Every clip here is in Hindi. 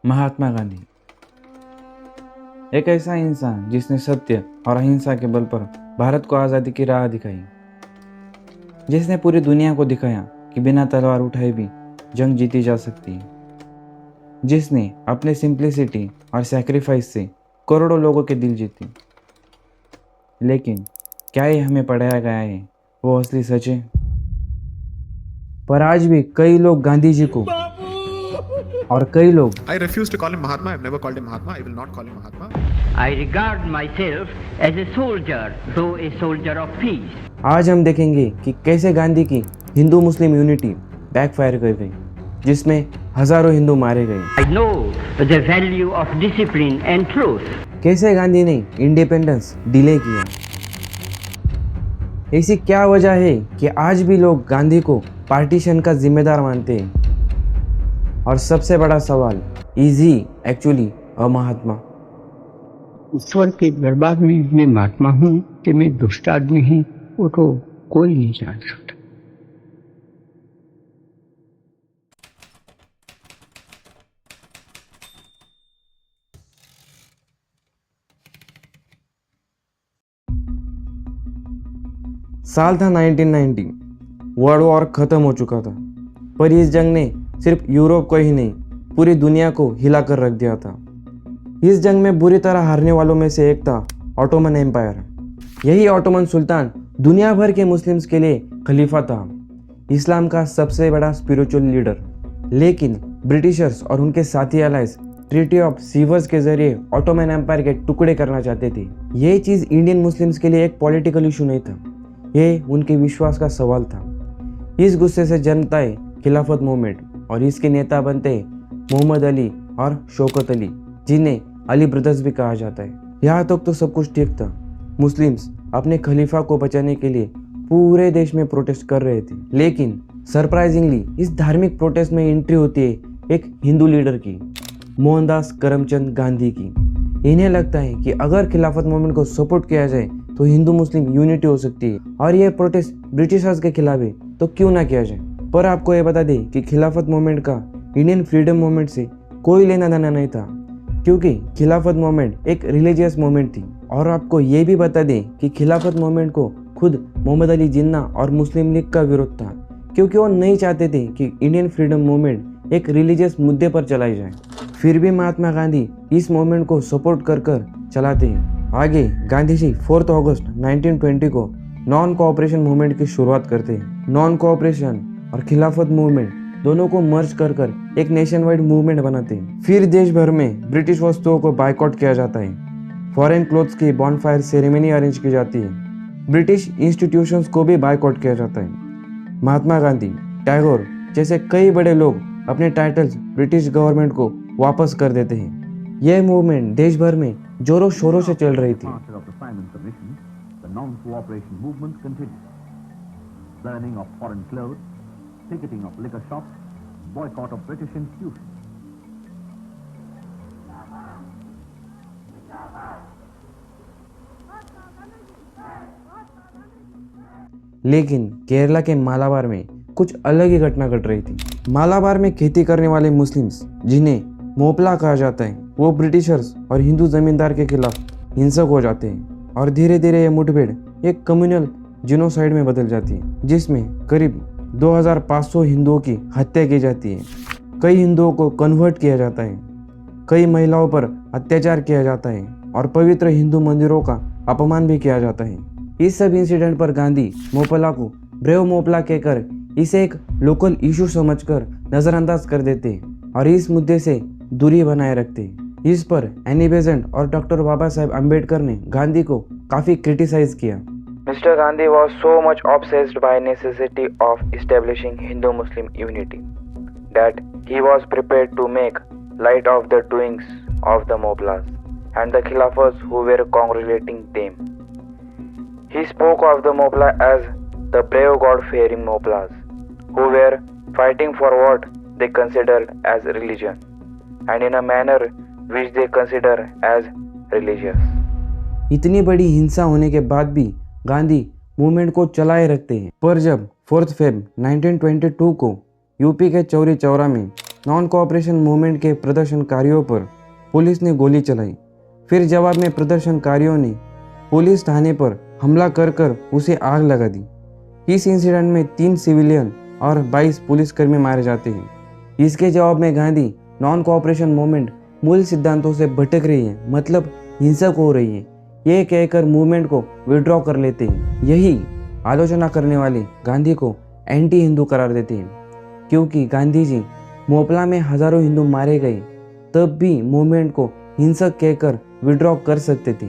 महात्मा गांधी एक ऐसा इंसान जिसने सत्य और अहिंसा के बल पर भारत को आज़ादी की राह दिखाई, जिसने पूरी दुनिया को दिखाया कि बिना तलवार उठाए भी जंग जीती जा सकती है, जिसने अपने सिंप्लिसिटी और सैक्रिफाइस से करोड़ों लोगों के दिल जीते। लेकिन क्या ये हमें पढ़ाया गया है वो असली सच है? पर आज भी कई लोग गांधी जी को और कई लोग I refuse to call him Mahatma. I've never called him Mahatma. I will not call him Mahatma. I regard myself as a soldier, though a soldier of peace. आज हम देखेंगे कि कैसे गांधी की हिंदू मुस्लिम यूनिटी बैकफायर कर गई, जिसमें हजारों हिंदू मारे गए। I know the value of discipline and truth. कैसे गांधी ने इंडिपेंडेंस डिले किया। ऐसी क्या वजह है कि आज भी लोग गांधी को पार्टीशन का जिम्मेदार मानते हैं? और सबसे बड़ा सवाल, इज ही एक्चुअली अ महात्मा? ईश्वर के दरबार में मैं महात्मा हूँ कि मैं दुष्ट आदमी हूँ, वो तो कोई नहीं जान सकता। साल था 1990। वर्ल्ड वॉर खत्म हो चुका था, पर इस जंग ने सिर्फ यूरोप को ही नहीं पूरी दुनिया को हिला कर रख दिया था। इस जंग में बुरी तरह हारने वालों में से एक था ऑटोमन एम्पायर। यही ऑटोमन सुल्तान दुनिया भर के मुस्लिम्स के लिए खलीफा था, इस्लाम का सबसे बड़ा स्पिरिचुअल लीडर। लेकिन ब्रिटिशर्स और उनके साथी अलाइज ट्रीटी ऑफ सीवर्स के जरिए ऑटोमन एम्पायर के टुकड़े करना चाहते थे। ये चीज़ इंडियन मुस्लिम्स के लिए एक पॉलिटिकल इशू नहीं था, ये उनके विश्वास का सवाल था। इस गुस्से से जन्मता खिलाफत मूवमेंट और इसके नेता बनते मोहम्मद अली और शौकत अली, जिन्हें अली ब्रदर्स भी कहा जाता है। यहाँ तक तो सब कुछ ठीक था। मुस्लिम्स अपने खलीफा को बचाने के लिए पूरे देश में प्रोटेस्ट कर रहे थे, लेकिन सरप्राइजिंगली इस धार्मिक प्रोटेस्ट में एंट्री होती है एक हिंदू लीडर की, मोहनदास करमचंद गांधी की। इन्हें लगता है कि अगर खिलाफत मूवमेंट को सपोर्ट किया जाए तो हिंदू मुस्लिम यूनिटी हो सकती है और यह प्रोटेस्ट ब्रिटिशर्स के खिलाफ है, तो क्यों ना किया जाए। पर आपको यह बता दें कि खिलाफत मूवमेंट का इंडियन फ्रीडम मूवमेंट से कोई लेना देना नहीं था, क्योंकि खिलाफत मूवमेंट एक रिलीजियस मूवमेंट थी। और आपको ये भी बता दें कि खिलाफत मूवमेंट को खुद मोहम्मद अली जिन्ना और मुस्लिम लीग का विरोध था, क्योंकि वो नहीं चाहते थे कि इंडियन फ्रीडम मूवमेंट एक रिलीजियस मुद्दे पर चलाई जाए। फिर भी महात्मा गांधी इस मूवमेंट को सपोर्ट कर चलाते हैं। आगे गांधी जी 4 अगस्त 1920 को नॉन कोऑपरेशन मूवमेंट की शुरुआत करते हैं। नॉन कोऑपरेशन और खिलाफत मूवमेंट दोनों को मर्ज कर एक नेशन वाइड मूवमेंट बनाते हैं। फिर देश भर में ब्रिटिश वस्तुओं को बायकॉट किया जाता है। फॉरेन क्लोथ्स की बॉनफायर सेरेमनी अरेंज की जाती है। ब्रिटिश इंस्टीट्यूशंस को भी बायकॉट किया जाता है। महात्मा गांधी, टैगोर जैसे कई बड़े लोग अपने टाइटल्स ब्रिटिश गवर्नमेंट को वापस कर देते हैं। यह मूवमेंट देश भर में जोरों शोरों से चल रही थी। Picketing of liquor shops, boycott of British institutions. लेकिन केरला के मालाबार में कुछ अलग ही घटना घट रही थी। मालाबार में खेती करने वाले मुस्लिम्स, जिन्हें मोपला कहा जाता है, वो ब्रिटिशर्स और हिंदू जमींदार के खिलाफ हिंसक हो जाते हैं और धीरे धीरे ये मुठभेड़ एक कम्युनल जिनोसाइड में बदल जाती है, जिसमें करीब 2500 हिंदुओं की हत्या की जाती है। कई हिंदुओं को कन्वर्ट किया जाता है, कई महिलाओं पर अत्याचार किया जाता है और पवित्र हिंदू मंदिरों का अपमान भी किया जाता है। इस सब इंसिडेंट पर गांधी मोपला को ब्रेव मोपला कहकर इसे एक लोकल इशू समझकर नजरअंदाज कर देते हैं और इस मुद्दे से दूरी बनाए रखते हैं। इस पर एनी बेसेंट और डॉक्टर बाबा साहेब अम्बेडकर ने गांधी को काफी क्रिटिसाइज किया। Mr. Gandhi was so much obsessed by necessity of establishing Hindu-Muslim unity that he was prepared to make light of the doings of the Moplas and the Khilafas who were congratulating them. He spoke of the Mopla as the brave God-fearing Moplas who were fighting for what they considered as religion and in a manner which they consider as religious. इतनी बड़ी हिंसा होने के बाद भी गांधी मूवमेंट को चलाए रखते हैं। पर जब 4 फरवरी 1922 को यूपी के चौरी चौरा में नॉन कोऑपरेशन मूवमेंट के प्रदर्शनकारियों पर पुलिस ने गोली चलाई। फिर जवाब में प्रदर्शनकारियों ने पुलिस थाने पर हमला कर कर उसे आग लगा दी। इस इंसिडेंट में 3 सिविलियन और 22 पुलिसकर्मी मारे जाते हैं। इसके जवाब में गांधी नॉन कोऑपरेशन मूवमेंट मूल सिद्धांतों से भटक रही है, मतलब हिंसक हो रही है, ये कहकर मूवमेंट को विड्रॉ कर लेते हैं। यही आलोचना करने वाले गांधी को एंटी हिंदू करार देते हैं, क्योंकि गांधी जी मोपला में हजारों हिंदू मारे गए तब भी मूवमेंट को हिंसक कहकर विड्रॉ कर सकते थे,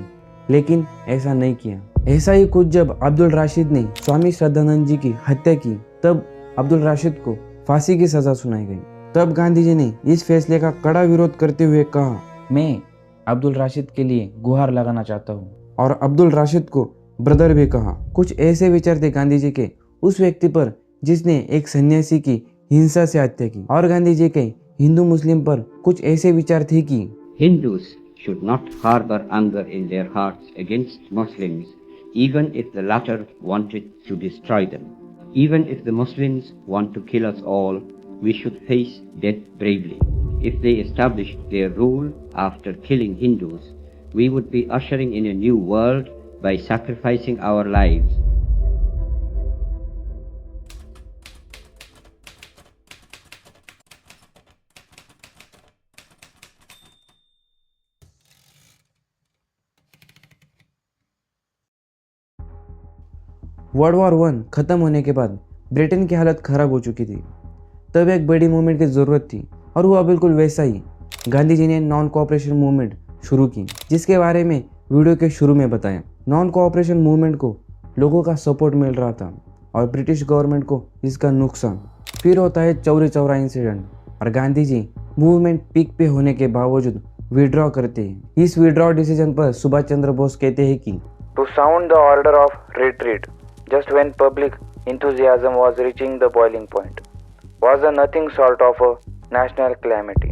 लेकिन ऐसा नहीं किया। ऐसा ही कुछ जब अब्दुल राशिद ने स्वामी श्रद्धानंद जी की हत्या की, तब अब्दुल राशिद को फांसी की सजा सुनाई गई। तब गांधी जी ने इस फैसले का कड़ा विरोध करते हुए कहा, मैं अब्दुल राशिद के लिए गुहार लगाना चाहता हूँ, और अब्दुल राशिद को ब्रदर भी कहा। कुछ ऐसे विचार थे गांधी जी के उस व्यक्ति पर जिसने एक सन्यासी की हिंसा से हत्या की, और गांधी जी के हिंदू मुस्लिम पर कुछ ऐसे विचार थे कि Hindus should not harbor anger in their hearts against Muslims, even if the latter wanted to destroy them. Even if the Muslims want to kill us all, we should face death bravely. If they established their rule after killing Hindus, we would be ushering in a new world by sacrificing our lives. World war 1 खत्म होने के बाद ब्रिटेन की हालत खराब हो चुकी थी। तब एक बड़ी मूवमेंट की ज़रूरत थी, और हुआ बिल्कुल वैसा ही। गांधी जी ने नॉन कोऑपरेशन मूवमेंट शुरू की, जिसके बारे में वीडियो के शुरू में बताया। नॉन कोऑपरेशन मूवमेंट को लोगों का सपोर्ट मिल रहा था और ब्रिटिश गवर्नमेंट को इसका नुकसान। फिर होता है चौरी चौरा इंसिडेंट, और गांधी जी मूवमेंट पीक पे होने के बावजूद विड्रॉ करते हैं। इस विड्रॉ डिसीजन पर सुभाष चंद्र बोस कहते हैं कि to sound the order of retreat just when public enthusiasm was reaching the boiling point was a nothing short of a national calamity.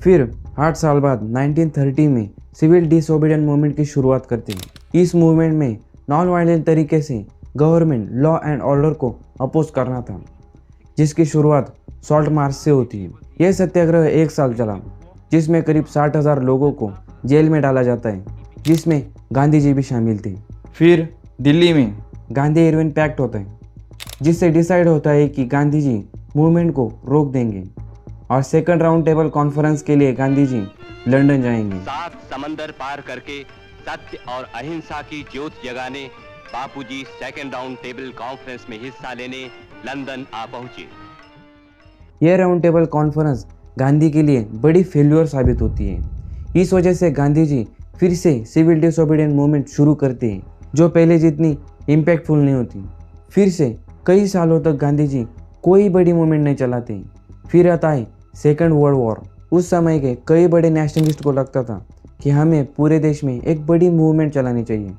फिर 8 साल बाद 1930 में सिविल डिसोबीडियंट मूवमेंट की शुरुआत करते हैं। इस मूवमेंट में नॉन वायलेंट तरीके से गवर्नमेंट लॉ एंड ऑर्डर को अपोज करना था, जिसकी शुरुआत सॉल्ट मार्च से होती है। यह सत्याग्रह 1 साल चला, जिसमें करीब 60,000 लोगों को जेल में डाला जाता है, जिसमें गांधी जी भी शामिल थे। फिर दिल्ली में गांधी इरविन पैक्ट होता है, जिससे डिसाइड होता है कि गांधी जी मूवमेंट को रोक देंगे, और सेकंड राउंड टेबल कॉन्फ्रेंस के लिए गांधी जी लंदन जाएंगे। 7 समंदर पार करके सत्य और अहिंसा की ज्योत जगाने बापूजी सेकंड राउंड टेबल कॉन्फ्रेंस में हिस्सा लेने लंदन आ पहुंचे। यह राउंड टेबल कॉन्फ्रेंस गांधी के लिए बड़ी फेल्यूर साबित होती है। इस वजह से गांधी जी फिर से सिविल डिसोबीडियंट मूवमेंट शुरू करते हैं, जो पहले जितनी इम्पैक्टफुल नहीं होती। फिर से कई सालों तक गांधी जी कोई बड़ी मूवमेंट नहीं चलाते। फिर आता है सेकेंड वर्ल्ड वॉर। उस समय के कई बड़े नेशनलिस्ट को लगता था कि हमें पूरे देश में एक बड़ी मूवमेंट चलानी चाहिए,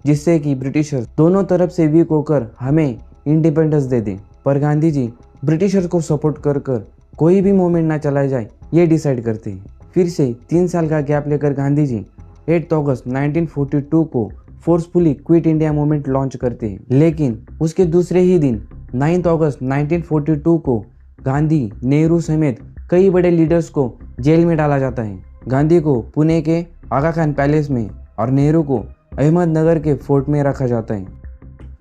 जिससे कि ब्रिटिशर्स दोनों तरफ से वीक होकर हमें इंडिपेंडेंस दे दें। पर गांधी जी ब्रिटिशर्स को सपोर्ट कर कर कोई भी मूवमेंट ना चलाई जाए, ये डिसाइड करते हैं। फिर से 3 साल का गैप लेकर गांधी जी 8 अगस्त 1942 को forcefully quit India movement launch करते हैं। लेकिन उसके दूसरे ही दिन 9 अगस्त 1942 को गांधी, नेहरू समेत कई बड़े लीडर्स को जेल में डाला जाता है। गांधी को पुणे के आगा खान पैलेस में और नेहरू को अहमदनगर के फोर्ट में रखा जाता है।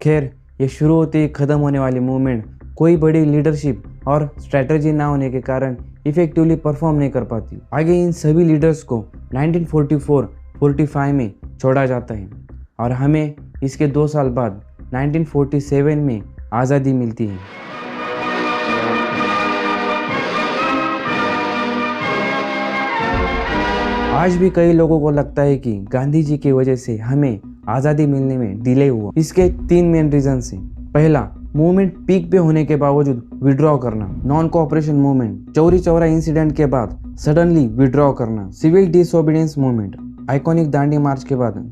खैर, ये शुरू होते ही खत्म होने वाली मूवमेंट कोई बड़ी लीडरशिप और स्ट्रेटजी ना होने के कारण इफेक्टिवली परफॉर्म नहीं कर पाती। आगे इन सभी लीडर्स को 1944-45 में छोड़ा जाता है, और हमें इसके 2 साल बाद 1947 में आज़ादी मिलती है। आज भी कई लोगों को लगता है कि गांधी जी की वजह से हमें आज़ादी मिलने में डिले हुआ। इसके 3 मेन रीजन हैं। पहला, मूवमेंट पीक पे होने के बावजूद विड्रॉ करना, non cooperation movement, Chauri Chaura incident के बाद सडनली विड्रॉ करना, civil disobedience movement, iconic Dandi march के बाद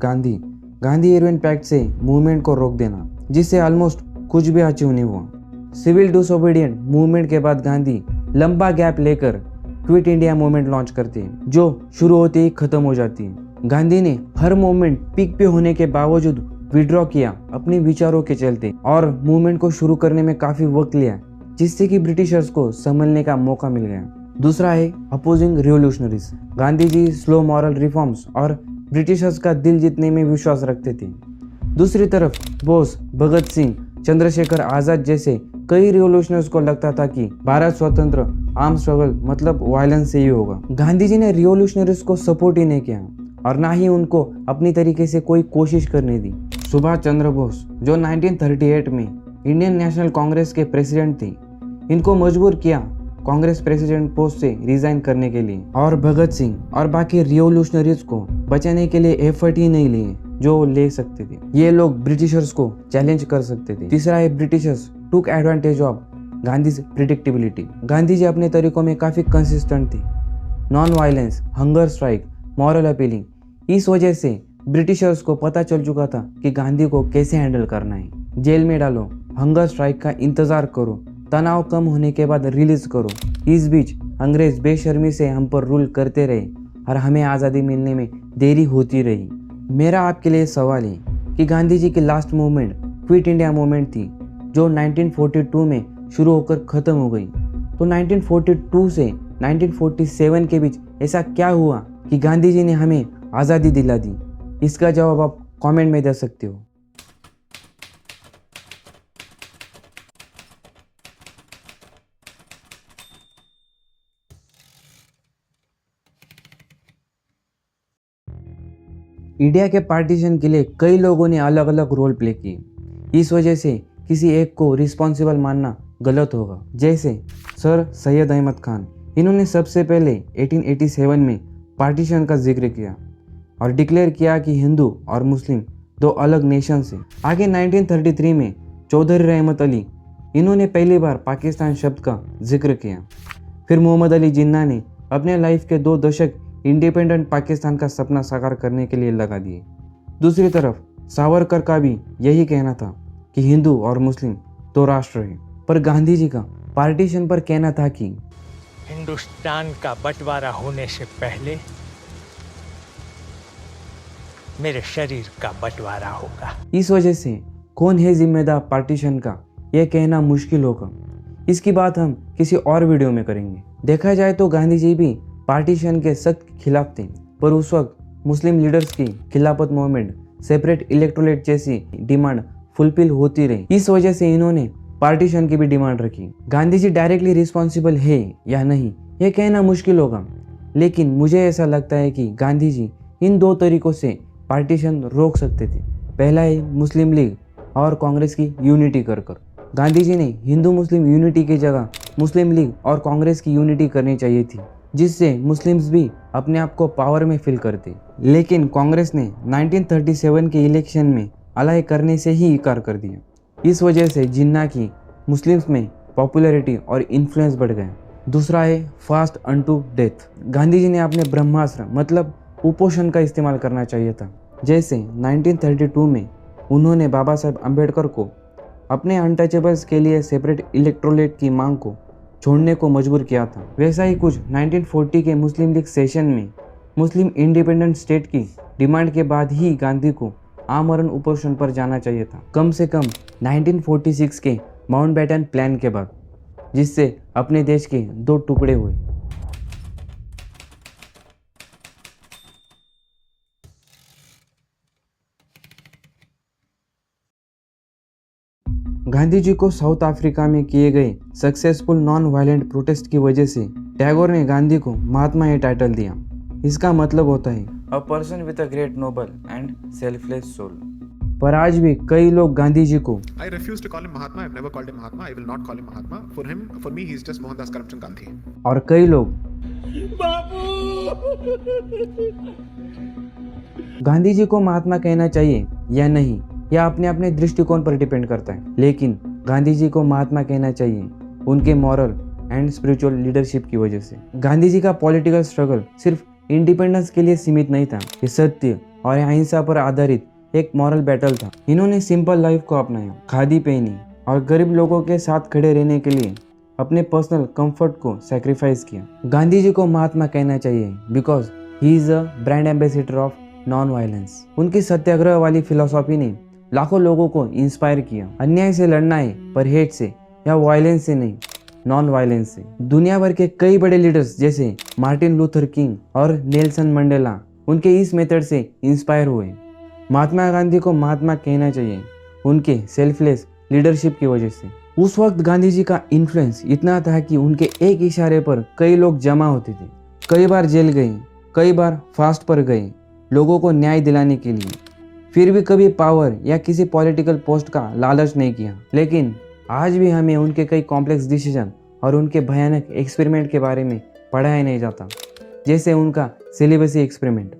गांधी इरविन पैक्ट से मूवमेंट को रोक देना, जिससे ऑलमोस्ट कुछ भी अचीव नहीं हुआ। सिविल डिसोबीडियंट मूवमेंट के बाद गांधी लंबा गैप लेकर क्विट इंडिया मूवमेंट लॉन्च करते हैं, जो शुरू होते ही खत्म हो जाती है। गांधी ने हर मूवमेंट पीक पे होने के बावजूद विड्रॉ किया अपने विचारों के चलते, और मूवमेंट को शुरू करने में काफी वक्त लिया, जिससे कि ब्रिटिशर्स को संभलने का मौका मिल गया। दूसरा है opposing revolutionaries. Gandhi ji slow moral reforms और ब्रिटिशर्स का दिल जीतने में विश्वास रखते थे। दूसरी तरफ बोस, भगत सिंह, चंद्रशेखर आजाद जैसे कई रिवोल्यूशनर्स को लगता था कि भारत स्वतंत्र आर्म स्ट्रगल मतलब वायलेंस से ही होगा। गांधी जी ने रिवोल्यूशनरीज को सपोर्ट ही नहीं किया और ना ही उनको अपनी तरीके से कोई कोशिश करने दी। सुभाष चंद्र बोस जो 1938 में इंडियन नेशनल कांग्रेस के प्रेसिडेंट थे, इनको मजबूर किया कांग्रेस प्रेसिडेंट पोस्ट से रिजाइन करने के लिए, और भगत सिंह और बाकी रिवोल्यूशनरीज को बचाने के लिए एफर्ट ही नहीं लिए जो ले सकते थे। ये लोग ब्रिटिशर्स को चैलेंज कर सकते थे। तीसरा है Britishers took advantage of Gandhi's predictability. Gandhi ji अपने तरीकों में काफी कंसिस्टेंट थे, non violence, hunger strike, moral appealing. इस वजह से ब्रिटिशर्स को पता चल चुका था कि गांधी को कैसे हैंडल करना है। जेल में डालो, हंगर स्ट्राइक का इंतजार करो, तनाव कम होने के बाद रिलीज करो। इस बीच अंग्रेज बेशर्मी से हम पर रूल करते रहे और हमें आज़ादी मिलने में देरी होती रही। मेरा आपके लिए सवाल है कि गांधी जी की last movement quit India movement थी जो 1942 में शुरू होकर ख़त्म हो गई। तो 1942 से 1947 के बीच ऐसा क्या हुआ कि गांधी जी ने हमें आज़ादी दिला दी? इसका जवाब आप कमेंट में दे सकते हो। इंडिया के पार्टीशन के लिए कई लोगों ने अलग अलग रोल प्ले किए। इस वजह से किसी एक को रिस्पॉन्सिबल मानना गलत होगा। जैसे सर सैयद अहमद खान, इन्होंने सबसे पहले 1887 में पार्टीशन का जिक्र किया और डिक्लेयर किया कि हिंदू और मुस्लिम दो अलग नेशन हैं। आगे 1933 में चौधरी रहमत अली, इन्होंने पहली बार पाकिस्तान शब्द का जिक्र किया। फिर मोहम्मद अली जिन्ना ने अपने लाइफ के 2 दशक इंडिपेंडेंट पाकिस्तान का सपना साकार करने के लिए लगा दिए। दूसरी तरफ सावरकर का भी यही कहना था कि हिंदू और मुस्लिम 2 राष्ट्र हैं। पर गांधी जी का पार्टीशन पर कहना था कि हिंदुस्तान का बंटवारा होने से पहले मेरे शरीर का बंटवारा होगा। इस वजह से कौन है जिम्मेदार पार्टीशन का, यह कहना मुश्किल होगा। इसकी बात हम किसी और वीडियो में करेंगे। देखा जाए तो गांधी जी भी पार्टीशन के सख्त खिलाफ थे, पर उस वक्त मुस्लिम लीडर्स की खिलाफत मूवमेंट, सेपरेट इलेक्टोरेट जैसी डिमांड फुलफिल होती रही। इस वजह से इन्होंने पार्टीशन की भी डिमांड रखी। गांधी जी डायरेक्टली रिस्पॉन्सिबल है या नहीं, यह कहना मुश्किल होगा, लेकिन मुझे ऐसा लगता है कि गांधी जी इन 2 तरीकों से पार्टीशन रोक सकते थे। पहला है मुस्लिम लीग और कांग्रेस की यूनिटी कर। गांधी जी ने हिंदू मुस्लिम यूनिटी की जगह मुस्लिम लीग और कांग्रेस की यूनिटी करनी चाहिए थी, जिससे मुस्लिम्स भी अपने आप को पावर में फील करते। लेकिन कांग्रेस ने 1937 के इलेक्शन में अलाय करने से ही इनकार कर दिया। इस वजह से जिन्ना की मुस्लिम्स में पॉपुलैरिटी और इन्फ्लुएंस बढ़ गया। दूसरा है fast unto death. Gandhi ji ने अपने ब्रह्मास्त्र मतलब कुपोषण का इस्तेमाल करना चाहिए था। जैसे 1932 में उन्होंने बाबा साहेब अम्बेडकर को अपने अनटचेबल्स के लिए सेपरेट इलेक्टोरेट की मांग को छोड़ने को मजबूर किया था। वैसा ही कुछ 1940 के मुस्लिम लीग सेशन में मुस्लिम इंडिपेंडेंट स्टेट की डिमांड के बाद ही गांधी को आमरण उपोषण पर जाना चाहिए था, कम से कम 1946 के माउंटबेटन प्लान के बाद, जिससे अपने देश के 2 टुकड़े हुए। गांधी जी को साउथ अफ्रीका में किए गए सक्सेसफुल नॉन वायलेंट प्रोटेस्ट की वजह से टैगोर ने गांधी को महात्मा ये टाइटल दिया। इसका मतलब होता है a person with a great noble and selfless soul. पर आज भी कई लोग गांधी जी को I refuse to call him Mahatma. I've never called him Mahatma. I will not call him Mahatma. For me, he's just Mohandas Karamchand Gandhi. और कई लोग गांधी जी को महात्मा कहना चाहिए या नहीं, यह अपने दृष्टिकोण पर डिपेंड करता है। लेकिन गांधी जी को महात्मा कहना चाहिए उनके मॉरल एंड स्पिरिचुअल लीडरशिप की वजह से। गांधी जी का पॉलिटिकल स्ट्रगल सिर्फ इंडिपेंडेंस के लिए सीमित नहीं था, ये सत्य और अहिंसा पर आधारित एक मॉरल बैटल था। इन्होंने सिंपल लाइफ को अपनाया, खादी पहनी और गरीब लोगों के साथ खड़े रहने के लिए अपने पर्सनल कंफर्ट को सैक्रिफाइस किया। गांधी जी को महात्मा कहना चाहिए because he is a brand ambassador of non violence. उनकी सत्याग्रह वाली फिलॉसफी ने लाखों लोगों को इंस्पायर किया। अन्याय से लड़ना है पर हेट से या वायलेंस से नहीं। नॉन वायलेंस से। दुनिया भर के कई बड़े लीडर्स जैसे मार्टिन लूथर किंग और नेल्सन मंडेला उनके इस मेथड से इंस्पायर हुए। महात्मा गांधी को महात्मा कहना चाहिए उनके सेल्फलेस लीडरशिप की वजह से। उस वक्त गांधी जी का इन्फ्लुएंस इतना था कि उनके एक इशारे पर कई लोग जमा होते थे। कई बार जेल गए, कई बार फास्ट पर गए लोगों को न्याय दिलाने के लिए। फिर भी कभी पावर या किसी पॉलिटिकल पोस्ट का लालच नहीं किया। लेकिन आज भी हमें उनके कई कॉम्प्लेक्स डिसीजन और उनके भयानक एक्सपेरिमेंट के बारे में पढ़ाया नहीं जाता, जैसे उनका सिलिबसी एक्सपेरिमेंट।